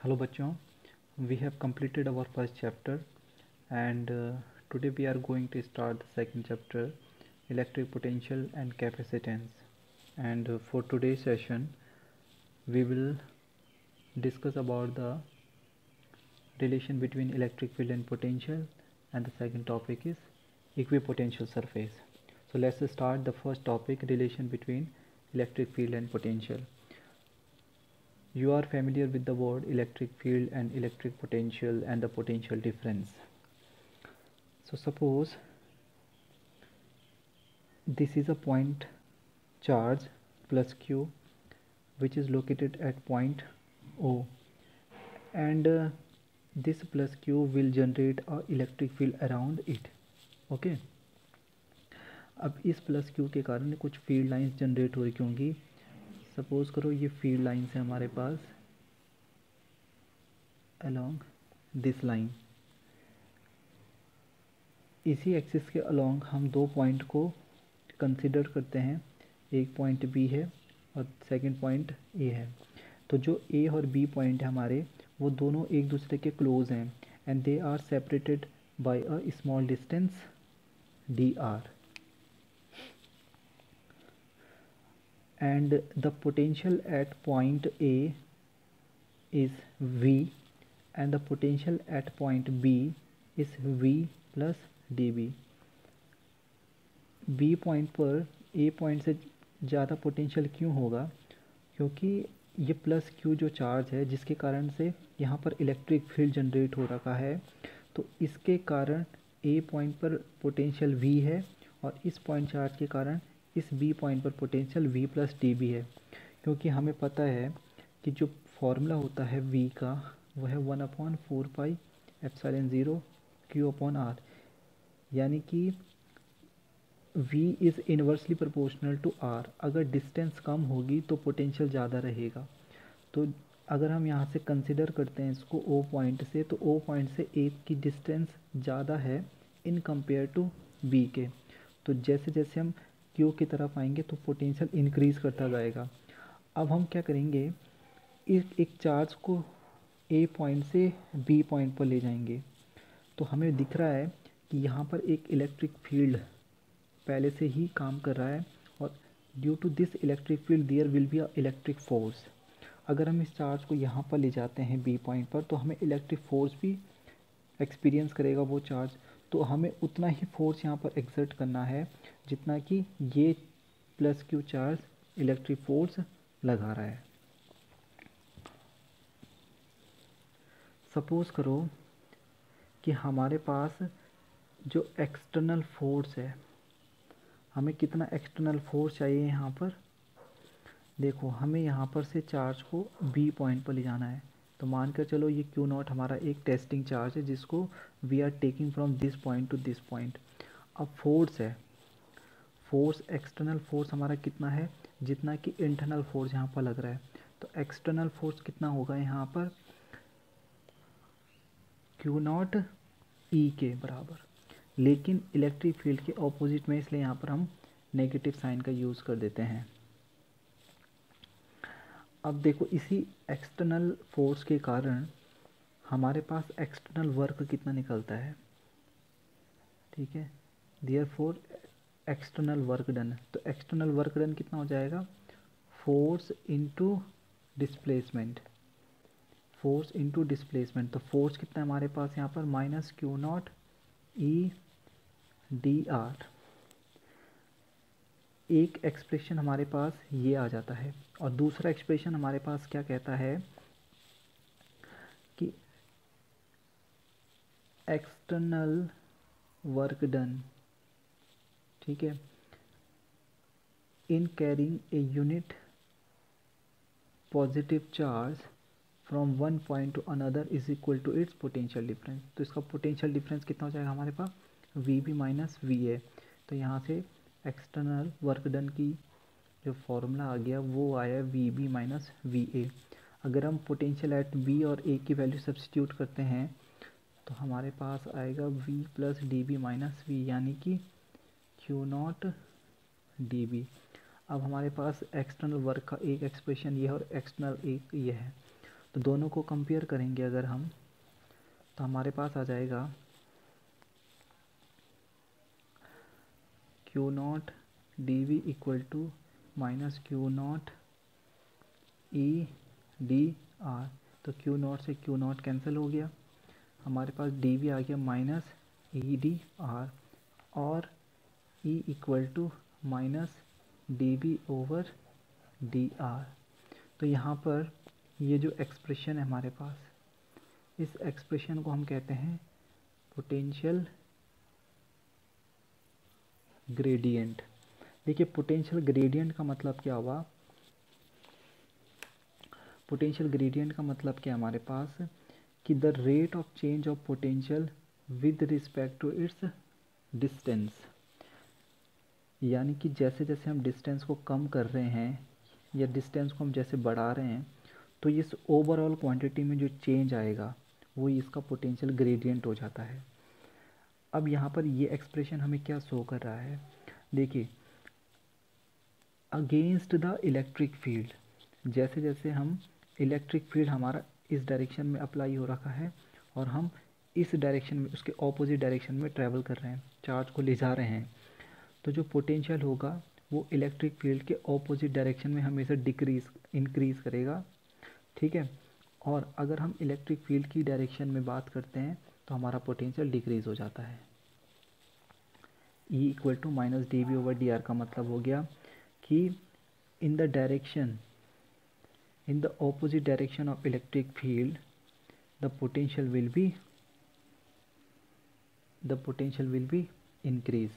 Hello bachon, we have completed our first chapter and today we are going to start the second chapter, electric potential and capacitance. And for today's session we will discuss about the relation between electric field and potential, and the second topic is equipotential surface. So let's start the first topic, relation between electric field and potential. You are familiar with the word electric field and electric potential and the potential difference. So suppose this is a point charge plus Q which is located at point O, and this plus Q will generate a electric field around it. Okay अब इस plus Q के कारण कुछ field lines generate हो रही होंगी. Suppose करो ये फील्ड लाइंस है हमारे पास अलोंग दिस लाइन. इसी एक्सिस के अलोंग हम दो पॉइंट को कंसिडर करते हैं. एक पॉइंट B है और सेकंड पॉइंट A है. तो जो A और B पॉइंट है हमारे, वो दोनों एक दूसरे के क्लोज हैं and they are separated by a small distance dr. And the potential at point A is V and the potential at point B is V plus dB. B point पर A point से ज़्यादा potential क्यों होगा? क्योंकि ये plus Q जो charge है जिसके कारण से यहाँ पर इलेक्ट्रिक फील्ड जनरेट हो रखा है, तो इसके कारण A पॉइंट पर पोटेंशियल V है और इस पॉइंट चार्ज के कारण इस B पॉइंट पर पोटेंशियल V प्लस dB है. क्योंकि हमें पता है कि जो फॉर्मूला होता है V का वो है 1/4πε0 Q/R, यानी कि V is inversely proportional to R. अगर डिस्टेंस कम होगी तो पोटेंशियल ज़्यादा रहेगा. तो अगर हम यहाँ से कंसिडर करते हैं इसको O पॉइंट से, तो O पॉइंट से A की डिस्टेंस ज़्यादा है इन कंपेयर टू B के. तो जैसे जैसे हम Q की तरफ आएंगे तो पोटेंशियल इंक्रीज़ करता जाएगा. अब हम क्या करेंगे, एक चार्ज को A पॉइंट से B पॉइंट पर ले जाएंगे. तो हमें दिख रहा है कि यहाँ पर एक इलेक्ट्रिक फील्ड पहले से ही काम कर रहा है और due to this electric field there will be a electric force. अगर हम इस चार्ज को यहाँ पर ले जाते हैं B पॉइंट पर, तो हमें इलेक्ट्रिक फोर्स भी एक्सपीरियंस करेगा वो चार्ज. तो हमें उतना ही फोर्स यहाँ पर एक्सर्ट करना है जितना कि ये plus Q charge electric force लगा रहा है. सपोज करो कि हमारे पास जो एक्सटर्नल फोर्स है, हमें कितना एक्सटर्नल फोर्स चाहिए यहाँ पर. देखो हमें यहाँ पर से चार्ज को B पॉइंट पर ले जाना है. तो मान कर चलो ये Q0 हमारा एक टेस्टिंग चार्ज है जिसको we are taking from this point to this point. अब फोर्स है, फोर्स एक्सटर्नल फोर्स हमारा कितना है, जितना कि इंटरनल फोर्स यहाँ पर लग रहा है. तो एक्सटर्नल फोर्स कितना होगा यहाँ पर, Q0 E के बराबर. लेकिन इलेक्ट्रिक फील्ड के ऑपोजिट में, इसलिए यहाँ पर हम नेगेटिव साइन का यूज़ कर देते हैं. अब देखो इसी एक्सटर्नल फोर्स के कारण हमारे पास एक्सटर्नल वर्क कितना निकलता है. ठीक है, देयरफॉर एक्सटर्नल वर्क डन. तो एक्सटर्नल वर्क डन कितना हो जाएगा, force into displacement. Force into displacement. तो फोर्स कितना है हमारे पास यहाँ पर, -Q0 E dr. एक एक्सप्रेशन हमारे पास ये आ जाता है और दूसरा एक्सप्रेशन हमारे पास क्या कहता है कि एक्सटर्नल वर्क डन, ठीक है, in carrying a unit positive charge from one point to another is equal to its potential difference. तो इसका पोटेंशियल डिफरेंस कितना हो जाएगा हमारे पास, VB माइनस VA. तो यहाँ से एक्सटर्नल वर्क डन की जो फॉर्मूला आ गया वो आया VB माइनस VA. अगर हम पोटेंशियल एट B और A की वैल्यू सब्स्टिट्यूट करते हैं तो हमारे पास आएगा V plus DB minus V, यानी कि Q0 dB. अब हमारे पास एक्सटर्नल वर्क का एक एक्सप्रेशन ये है और एक्सटर्नल एक ये है. तो दोनों को कंपेयर करेंगे अगर हम, तो हमारे पास आ जाएगा q naught d V equal to minus q naught E d are. तो क्यू नॉट से क्यू नॉट कैंसिल हो गया, हमारे पास डी वी आ गया माइनस ई डी आर, और E equal to minus d V over d are. तो यहाँ पर ये जो एक्सप्रेशन है हमारे पास, इस एक्सप्रेशन को हम कहते हैं पोटेंशियल ग्रेडियंट। देखिए पोटेंशियल ग्रेडियंट का मतलब क्या हुआ, पोटेंशियल ग्रेडियंट का मतलब क्या हमारे पास कि the rate of change of potential with respect to its distance, यानी कि जैसे जैसे हम डिस्टेंस को कम कर रहे हैं या डिस्टेंस को हम जैसे बढ़ा रहे हैं, तो इस ओवरऑल क्वांटिटी में जो चेंज आएगा वो इसका पोटेंशियल ग्रेडियंट हो जाता है। अब यहाँ पर ये एक्सप्रेशन हमें क्या शो कर रहा है, देखिए अगेंस्ट द इलेक्ट्रिक फील्ड, जैसे जैसे हम इलेक्ट्रिक फील्ड हमारा इस डायरेक्शन में अप्लाई हो रखा है और हम इस डायरेक्शन में उसके ऑपोजिट डायरेक्शन में ट्रैवल कर रहे हैं, चार्ज को ले जा रहे हैं, तो जो पोटेंशियल होगा वो इलेक्ट्रिक फील्ड के ऑपोजिट डायरेक्शन में हमेशा इंक्रीज़ करेगा, ठीक है। और अगर हम इलेक्ट्रिक फील्ड की डायरेक्शन में बात करते हैं तो हमारा पोटेंशियल डिक्रीज़ हो जाता है। E equal to minus d V over d r का मतलब हो गया कि in the direction, in the opposite direction of electric field the potential will be increase।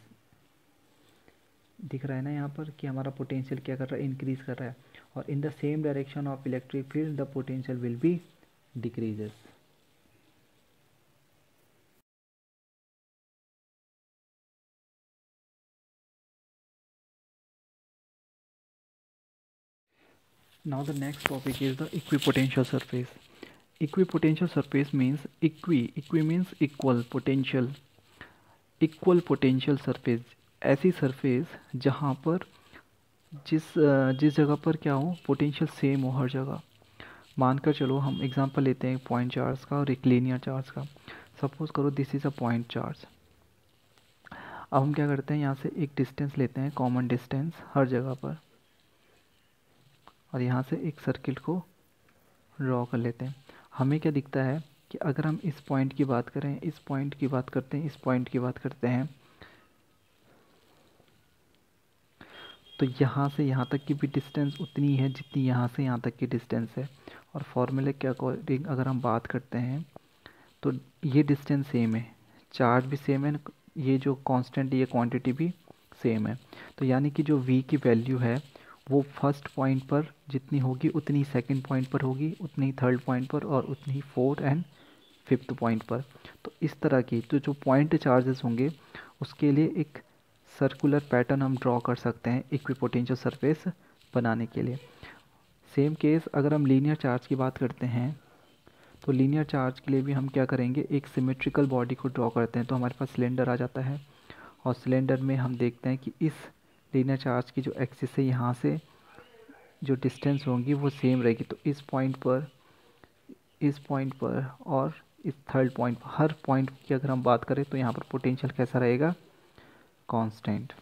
दिख रहा है ना यहाँ पर कि हमारा पोटेंशियल क्या कर रहा है, इंक्रीज कर रहा है, और in the same direction of electric field the potential will be decreases. Now the next topic is the equipotential surface. Equipotential surface means equi means equal potential, equal potential surface, ऐसी surface जहाँ पर जिस जगह पर क्या हो potential same हो हर जगह। मानकर चलो हम एग्जांपल लेते हैं पॉइंट चार्ज का और एक लीनियर चार्ज का। सपोज करो this is a point charge. अब हम क्या करते हैं, यहाँ से एक डिस्टेंस लेते हैं, कॉमन डिस्टेंस हर जगह पर, और यहाँ से एक सर्किल को ड्रॉ कर लेते हैं। हमें क्या दिखता है कि अगर हम इस पॉइंट की बात करें, इस पॉइंट की बात करते हैं, इस पॉइंट की बात करते हैं, तो यहाँ से यहाँ तक की भी डिस्टेंस उतनी है जितनी यहाँ से यहाँ तक की डिस्टेंस है। और फॉर्मूले के अकॉर्डिंग अगर हम बात करते हैं तो ये डिस्टेंस सेम है, चार्ज भी सेम है, ये जो कांस्टेंट ये क्वांटिटी भी सेम है। तो यानी कि जो v की वैल्यू है वो फर्स्ट पॉइंट पर जितनी होगी उतनी सेकंड पॉइंट पर होगी, उतनी थर्ड पॉइंट पर, और उतनी फोर्थ एंड फिफ्थ पॉइंट पर। तो इस तरह की तो जो पॉइंट चार्जेस होंगे उसके लिए एक सर्कुलर पैटर्न हम ड्रॉ कर सकते हैं इक्विपोटेंशियल सरफेस बनाने के लिए। सेम केस अगर हम लीनियर चार्ज की बात करते हैं तो लीनियर चार्ज के लिए भी हम क्या करेंगे, एक सिमेट्रिकल बॉडी को ड्रॉ करते हैं। तो हमारे पास सिलेंडर आ जाता है और सिलेंडर में हम देखते हैं कि इस लीनियर चार्ज की जो एक्सिस है यहाँ से जो डिस्टेंस होंगी वो सेम रहेगी। तो इस पॉइंट पर, इस पॉइंट पर और इस थर्ड पॉइंट पर, हर पॉइंट की अगर हम बात करें तो यहाँ पर पोटेंशियल कैसा रहेगा, कांस्टेंट।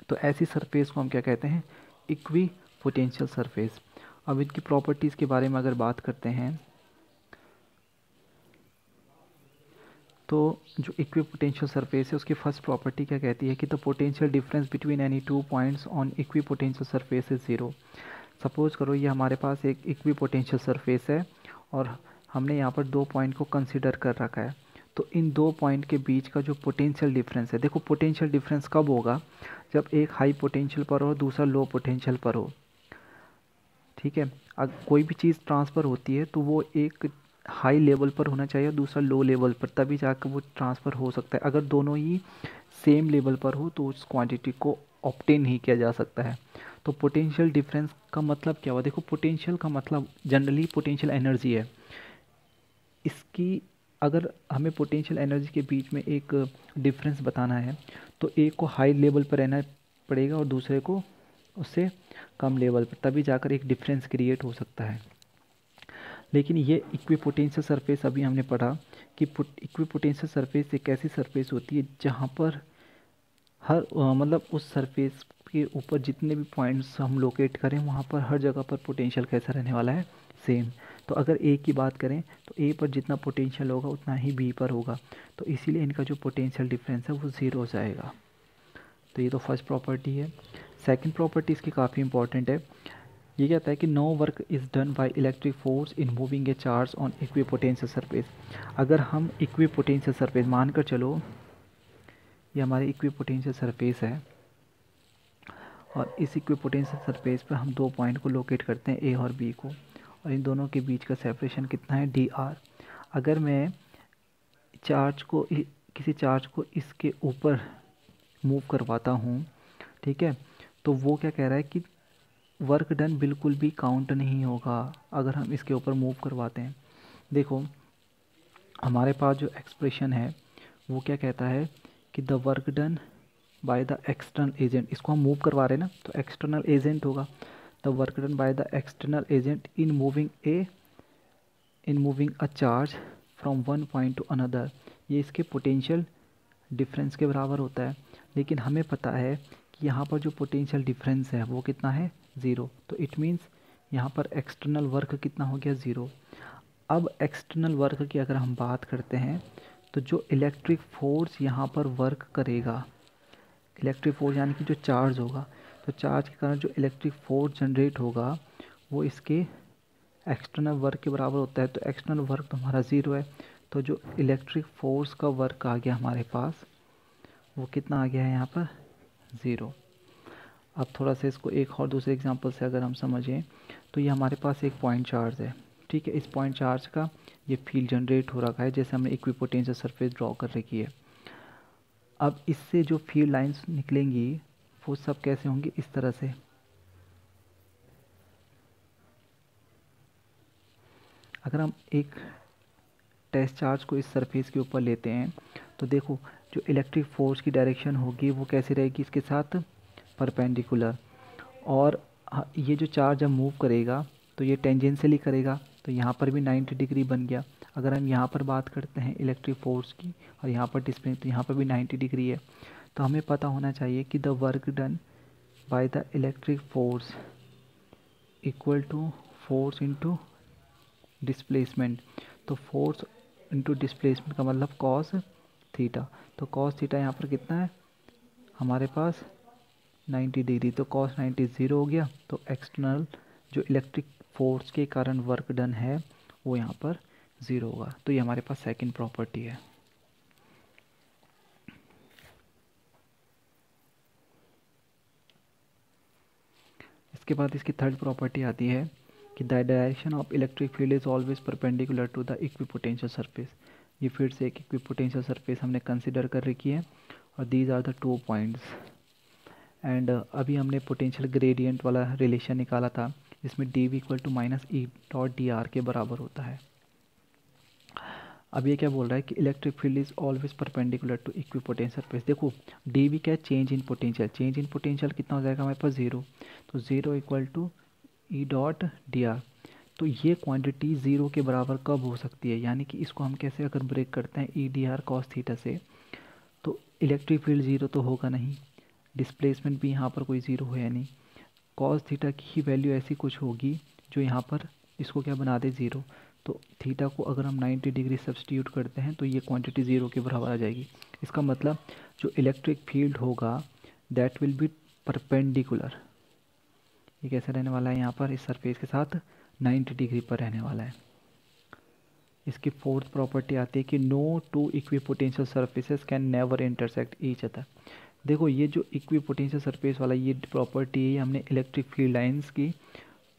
तो ऐसी सरफेस को हम क्या कहते हैं, इक्वी पोटेंशियल सरफेस। अब इनकी प्रॉपर्टीज़ के बारे में अगर बात करते हैं तो जो इक्विपोटेंशियल सरफेस है उसकी फर्स्ट प्रॉपर्टी क्या कहती है कि the potential difference between any two points on equipotential surface is zero. Suppose करो ये हमारे पास एक इक्विपोटेंशियल सरफेस है और हमने यहाँ पर दो पॉइंट को कंसीडर कर रखा है। तो इन दो पॉइंट के बीच का जो पोटेंशियल डिफरेंस है, देखो पोटेंशियल डिफरेंस कब होगा, जब एक हाई पोटेंशियल पर हो दूसरा लो पोटेंशियल पर हो, ठीक है। अगर कोई भी चीज़ ट्रांसफ़र होती है तो वो एक हाई लेवल पर होना चाहिए और दूसरा लो लेवल पर, तभी जाकर वो ट्रांसफ़र हो सकता है। अगर दोनों ही सेम लेवल पर हो तो उस क्वांटिटी को ऑब्टेन नहीं किया जा सकता है। तो पोटेंशियल डिफरेंस का मतलब क्या हुआ, देखो पोटेंशियल का मतलब जनरली पोटेंशियल एनर्जी है। इसकी अगर हमें पोटेंशियल एनर्जी के बीच में एक डिफरेंस बताना है तो एक को हाई लेवल पर रहना पड़ेगा और दूसरे को उससे कम लेवल पर, तभी जाकर एक डिफरेंस क्रिएट हो सकता है। लेकिन ये इक्विपोटेंशियल सरफेस अभी हमने पढ़ा कि इक्विपोटेंशियल सरफेस एक ऐसी सरफेस होती है जहाँ पर हर मतलब उस सरफेस के ऊपर जितने भी पॉइंट्स हम लोकेट करें वहाँ पर हर जगह पर पोटेंशियल कैसा रहने वाला है, सेम। तो अगर ए की बात करें तो ए पर जितना पोटेंशियल होगा उतना ही बी पर होगा, तो इसीलिए इनका जो पोटेंशियल डिफरेंस है वो ज़ीरो हो जाएगा। तो ये तो फर्स्ट प्रॉपर्टी है। सेकंड प्रॉपर्टी इसकी काफ़ी इंपॉर्टेंट है। ये कहता है कि no work is done by electric force in moving a charge on equipotential surface. अगर हम इक्विपोटेंशियल सरफेस मानकर चलो, ये हमारी इक्विपोटेंशियल सरफेस है और इस इक्विपोटेंशियल सरफेस पर हम दो पॉइंट को लोकेट करते हैं, ए और बी को, और इन दोनों के बीच का सेपरेशन कितना है, डी आर। अगर मैं किसी चार्ज को इसके ऊपर मूव करवाता हूँ, ठीक है, तो वो क्या कह रहा है कि वर्क डन बिल्कुल भी काउंट नहीं होगा अगर हम इसके ऊपर मूव करवाते हैं। देखो हमारे पास जो एक्सप्रेशन है वो क्या कहता है कि the work done by the external agent, इसको हम मूव करवा रहे हैं ना, तो एक्सटर्नल एजेंट होगा। The work done by the external agent in moving a charge from one point to another, ये इसके पोटेंशियल डिफरेंस के बराबर होता है। लेकिन हमें पता है कि यहाँ पर जो पोटेंशियल डिफरेंस है वो कितना है, ज़ीरो। तो इट मीन्स यहाँ पर एक्सटर्नल वर्क कितना हो गया, ज़ीरो। अब एक्सटर्नल वर्क की अगर हम बात करते हैं तो जो इलेक्ट्रिक फोर्स यहाँ पर वर्क करेगा, इलेक्ट्रिक फोर्स यानी कि जो चार्ज होगा, तो चार्ज के कारण जो इलेक्ट्रिक फोर्स जनरेट होगा वो इसके एक्सटर्नल वर्क के बराबर होता है। तो एक्सटर्नल वर्क तो हमारा ज़ीरो है, तो जो इलेक्ट्रिक फोर्स का वर्क आ गया हमारे पास वो कितना आ गया है यहाँ पर, ज़ीरो। अब थोड़ा सा इसको एक और दूसरे एग्जांपल से अगर हम समझें तो ये हमारे पास एक पॉइंट चार्ज है, ठीक है। इस पॉइंट चार्ज का ये फील्ड जनरेट हो रखा है जैसे हमने इक्विपोटेंशियल सरफेस ड्रॉ कर रखी है। अब इससे जो फील्ड लाइंस निकलेंगी वो सब कैसे होंगी, इस तरह से। अगर हम एक टेस्ट चार्ज को इस सरफेस के ऊपर लेते हैं तो देखो जो इलेक्ट्रिक फोर्स की डायरेक्शन होगी वो कैसी रहेगी, इसके साथ परपेंडिकुलर। और ये जो चार्ज जब मूव करेगा तो ये टेंजेंशियली करेगा, तो यहाँ पर भी 90 डिग्री बन गया। अगर हम यहाँ पर बात करते हैं इलेक्ट्रिक फोर्स की और यहाँ पर डिस्प्ले, तो यहाँ पर भी 90 डिग्री है। तो हमें पता होना चाहिए कि the work done by the electric force equal to force into displacement. तो फोर्स इनटू डिस्प्लेसमेंट का मतलब कॉस थीटा। तो कॉस थीटा यहाँ पर कितना है हमारे पास, 90 डिग्री। तो कॉस 90 ज़ीरो हो गया, तो एक्सटर्नल जो इलेक्ट्रिक फोर्स के कारण वर्क डन है वो यहाँ पर ज़ीरो होगा। तो ये हमारे पास सेकंड प्रॉपर्टी है। इसके बाद इसकी थर्ड प्रॉपर्टी आती है कि the direction of electric field is always perpendicular to the equipotential surface. ये फिर से एक इक्विपोटेंशियल सरफेस हमने कंसिडर कर रखी है और these are the 2 points. And अभी हमने पोटेंशियल ग्रेडियंट वाला रिलेशन निकाला था जिसमें d V equal to minus E dot D r के बराबर होता है। अब ये क्या बोल रहा है कि electric field is always perpendicular to equipotential surface. देखो डी वी क्या है, change in potential. Change in potential कितना हो जाएगा हमारे पास, ज़ीरो। तो zero equal to E dot D R. तो ये क्वांटिटी ज़ीरो के बराबर कब हो सकती है, यानी कि इसको हम कैसे अगर ब्रेक करते हैं ई डी आर कॉस थीटा से, तो इलेक्ट्रिक फील्ड ज़ीरो तो होगा नहीं, डिस्प्लेसमेंट भी यहाँ पर कोई ज़ीरो है नहीं, कॉस थीटा की ही वैल्यू ऐसी कुछ होगी जो यहाँ पर इसको क्या बना दे, ज़ीरो। तो थीटा को अगर हम 90 डिग्री सब्सटीट्यूट करते हैं तो ये क्वांटिटी ज़ीरो के बराबर आ जाएगी। इसका मतलब जो इलेक्ट्रिक फील्ड होगा दैट विल बी परपेंडिकुलर। ये कैसे रहने वाला है, यहाँ पर इस सरफेस के साथ 90 डिग्री पर रहने वाला है। इसकी फोर्थ प्रॉपर्टी आती है कि no two equipotential surfaces can never intersect each other. देखो ये जो इक्विपोटेंशियल सरफेस वाला ये प्रॉपर्टी है हमने इलेक्ट्रिक फील्ड लाइंस की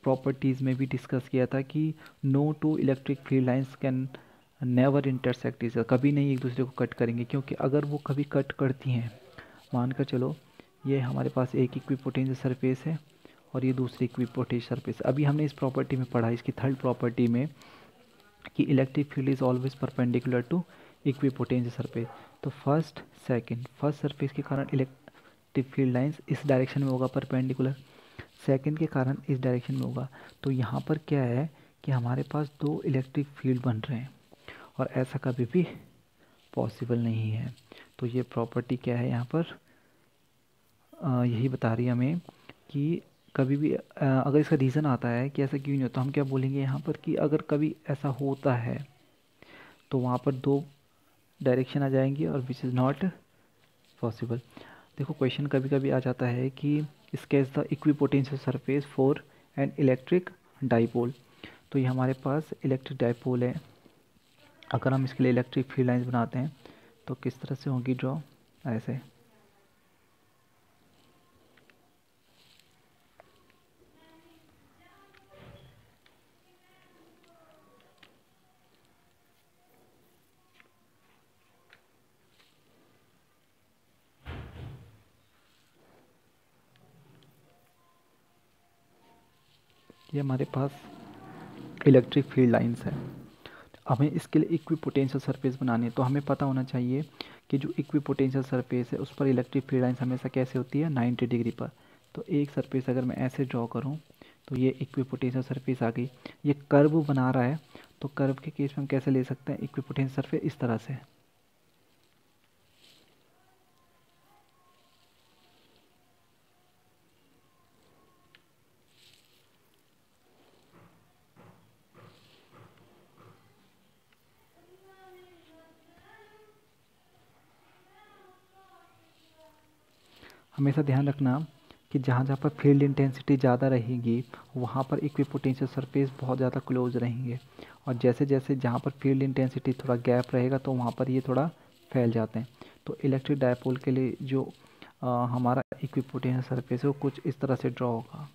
प्रॉपर्टीज़ में भी डिस्कस किया था कि no two electric field lines can never intersect each other, कभी नहीं एक दूसरे को कट करेंगे, क्योंकि अगर वो कभी कट करती हैं, मानकर चलो ये हमारे पास एक इक्विपोटेंशियल सरफेस है और ये दूसरी इक्विपोटेंशियल सरफेस। अभी हमने इस प्रॉपर्टी में पढ़ा, इसकी थर्ड प्रॉपर्टी में, कि electric field is always perpendicular to equipotential surface. तो फर्स्ट सरफेस के कारण इलेक्ट्रिक फील्ड लाइंस इस डायरेक्शन में होगा परपेंडिकुलर, सेकंड के कारण इस डायरेक्शन में होगा। तो यहाँ पर क्या है कि हमारे पास दो इलेक्ट्रिक फील्ड बन रहे हैं, और ऐसा कभी भी पॉसिबल नहीं है। तो ये प्रॉपर्टी क्या है यहाँ पर, यही बता रही है हमें कि कभी भी अगर इसका रीज़न आता है कि ऐसा क्यों नहीं होता, हम क्या बोलेंगे यहाँ पर कि अगर कभी ऐसा होता है तो वहाँ पर दो डायरेक्शन आ जाएंगी, और विच इज़ नॉट पॉसिबल। देखो क्वेश्चन कभी कभी आ जाता है कि sketch the equipotential surface for an electric dipole. तो ये हमारे पास इलेक्ट्रिक डाइपोल है, अगर हम इसके लिए इलेक्ट्रिक फील्ड लाइंस बनाते हैं तो किस तरह से होंगी ड्रॉ, ऐसे। ये हमारे पास इलेक्ट्रिक फील्ड लाइंस है। हमें इसके लिए इक्विपोटेंशियल सरफेस बनानी है, तो हमें पता होना चाहिए कि जो इक्विपोटेंशियल सरफेस है उस पर इलेक्ट्रिक फील्ड लाइंस हमेशा कैसे होती है, 90 डिग्री पर। तो एक सरफेस अगर मैं ऐसे ड्रॉ करूं तो ये इक्विपोटेंशियल सरफेस आ गई। ये कर्व बना रहा है, तो कर्व के केस में हम कैसे ले सकते हैं इक्विपोटेंशियल सरफेस, इस तरह से। हमेशा ध्यान रखना कि जहाँ जहाँ पर फील्ड इंटेंसिटी ज़्यादा रहेगी वहाँ पर इक्विपोटेंशियल सरफेस बहुत ज़्यादा क्लोज रहेंगे, और जैसे जैसे जहाँ पर फील्ड इंटेंसिटी थोड़ा गैप रहेगा तो वहाँ पर ये थोड़ा फैल जाते हैं। तो इलेक्ट्रिक डायपोल के लिए जो हमारा इक्विपोटेंशियल सरफेस है वो कुछ इस तरह से ड्रॉ होगा।